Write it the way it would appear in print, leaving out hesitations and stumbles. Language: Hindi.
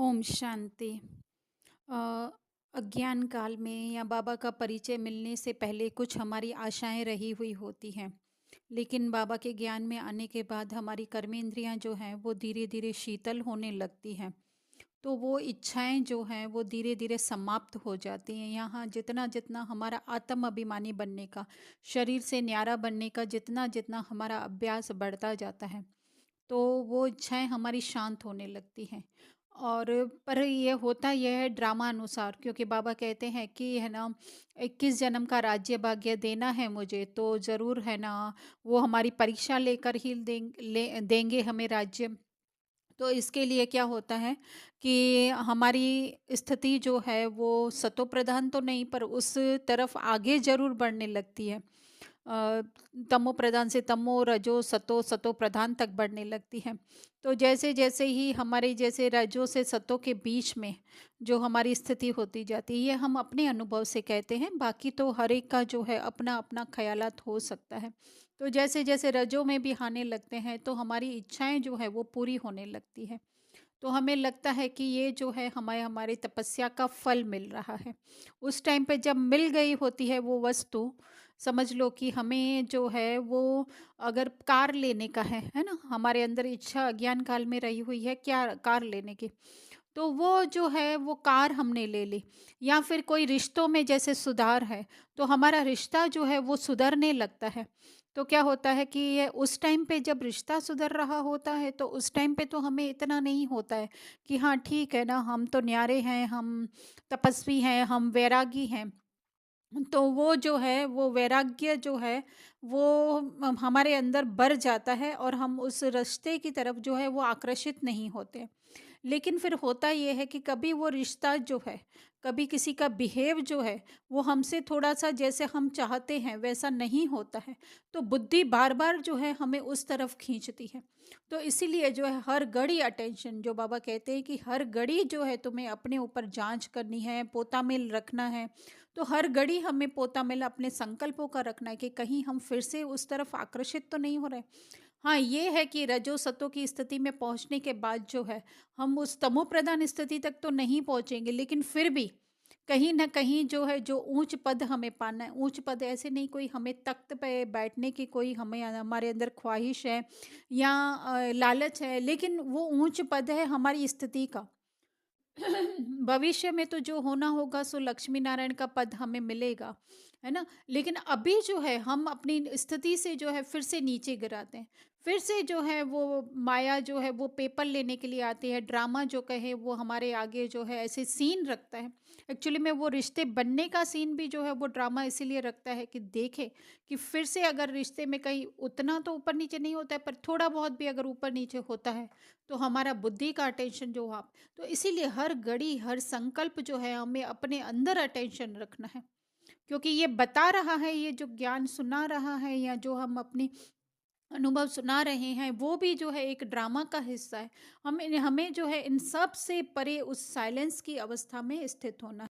ओम शांति। अ, अज्ञान काल में या बाबा का परिचय मिलने से पहले कुछ हमारी आशाएं रही हुई होती हैं, लेकिन बाबा के ज्ञान में आने के बाद हमारी कर्मेंद्रियां जो हैं वो धीरे धीरे शीतल होने लगती हैं। तो वो इच्छाएं जो हैं वो धीरे धीरे समाप्त हो जाती हैं। यहाँ जितना जितना हमारा आत्म अभिमानी बनने का, शरीर से न्यारा बनने का जितना जितना हमारा अभ्यास बढ़ता जाता है, तो वो इच्छाएं हमारी शांत होने लगती हैं। और पर ये होता यह है ड्रामा अनुसार, क्योंकि बाबा कहते हैं कि है ना, 21 जन्म का राज्य भाग्य देना है मुझे, तो ज़रूर है ना, वो हमारी परीक्षा लेकर ही देंगे हमें राज्य। तो इसके लिए क्या होता है कि हमारी स्थिति जो है वो सतो प्रधान तो नहीं, पर उस तरफ आगे जरूर बढ़ने लगती है। अ, तमो प्रधान से तमो, रजो, सतो, सतो प्रधान तक बढ़ने लगती है। तो जैसे जैसे ही हमारे जैसे रजो से सतो के बीच में जो हमारी स्थिति होती जाती है, ये हम अपने अनुभव से कहते हैं, बाकी तो हर एक का जो है अपना अपना ख्यालात हो सकता है। तो जैसे जैसे रजों में भी आने लगते हैं तो हमारी इच्छाएं जो है वो पूरी होने लगती है। तो हमें लगता है कि ये जो है हमें हमारी तपस्या का फल मिल रहा है। उस टाइम पे जब मिल गई होती है वो वस्तु, समझ लो कि हमें जो है वो अगर कार लेने का है ना, हमारे अंदर इच्छा अज्ञान काल में रही हुई है क्या कार लेने की, तो वो जो है वो कार हमने ले ली। या फिर कोई रिश्तों में जैसे सुधार है, तो हमारा रिश्ता जो है वो सुधरने लगता है। तो क्या होता है कि ये उस टाइम पे जब रिश्ता सुधर रहा होता है तो उस टाइम पे तो हमें इतना नहीं होता है कि हाँ ठीक है ना, हम तो न्यारे हैं, हम तपस्वी हैं, हम वैरागी हैं। तो वो जो है वो वैराग्य जो है वो हमारे अंदर बढ़ जाता है और हम उस रास्ते की तरफ जो है वो आकर्षित नहीं होते। लेकिन फिर होता ये है कि कभी वो रिश्ता जो है, कभी किसी का बिहेव जो है वो हमसे थोड़ा सा जैसे हम चाहते हैं वैसा नहीं होता है, तो बुद्धि बार बार जो है हमें उस तरफ खींचती है। तो इसीलिए जो है हर घड़ी अटेंशन, जो बाबा कहते हैं कि हर घड़ी जो है तुम्हें अपने ऊपर जांच करनी है, पोता मेल रखना है। तो हर घड़ी हमें पोता मेल अपने संकल्पों का रखना है कि कहीं हम फिर से उस तरफ आकर्षित तो नहीं हो रहे। हाँ, ये है कि रजो सतो की स्थिति में पहुंचने के बाद जो है हम उस तमो प्रधान स्थिति तक तो नहीं पहुंचेंगे, लेकिन फिर भी कहीं ना कहीं जो है जो ऊंच पद हमें पाना है, ऊंच पद ऐसे नहीं कोई हमें तख्त पे बैठने की कोई हमें हमारे अंदर ख्वाहिश है या लालच है, लेकिन वो ऊंच पद है हमारी स्थिति का। भविष्य में तो जो होना होगा सो लक्ष्मी नारायण का पद हमें मिलेगा, है ना। लेकिन अभी जो है हम अपनी स्थिति से जो है फिर से नीचे गिराते हैं। फिर से जो है वो माया जो है वो पेपर लेने के लिए आती है, ड्रामा जो कहे वो हमारे आगे जो है ऐसे सीन रखता है। एक्चुअली में वो रिश्ते बनने का सीन भी जो है वो ड्रामा इसीलिए रखता है कि देखे कि फिर से अगर रिश्ते में कहीं उतना तो ऊपर नीचे नहीं होता है, पर थोड़ा बहुत भी अगर ऊपर नीचे होता है तो हमारा बुद्धि का अटेंशन जो आप, तो इसीलिए हर घड़ी हर संकल्प जो है हमें अपने अंदर अटेंशन रखना है। क्योंकि ये बता रहा है, ये जो ज्ञान सुना रहा है या जो हम अपनी अनुभव सुना रहे हैं वो भी जो है एक ड्रामा का हिस्सा है। हमें हमें जो है इन सब से परे उस साइलेंस की अवस्था में स्थित होना है।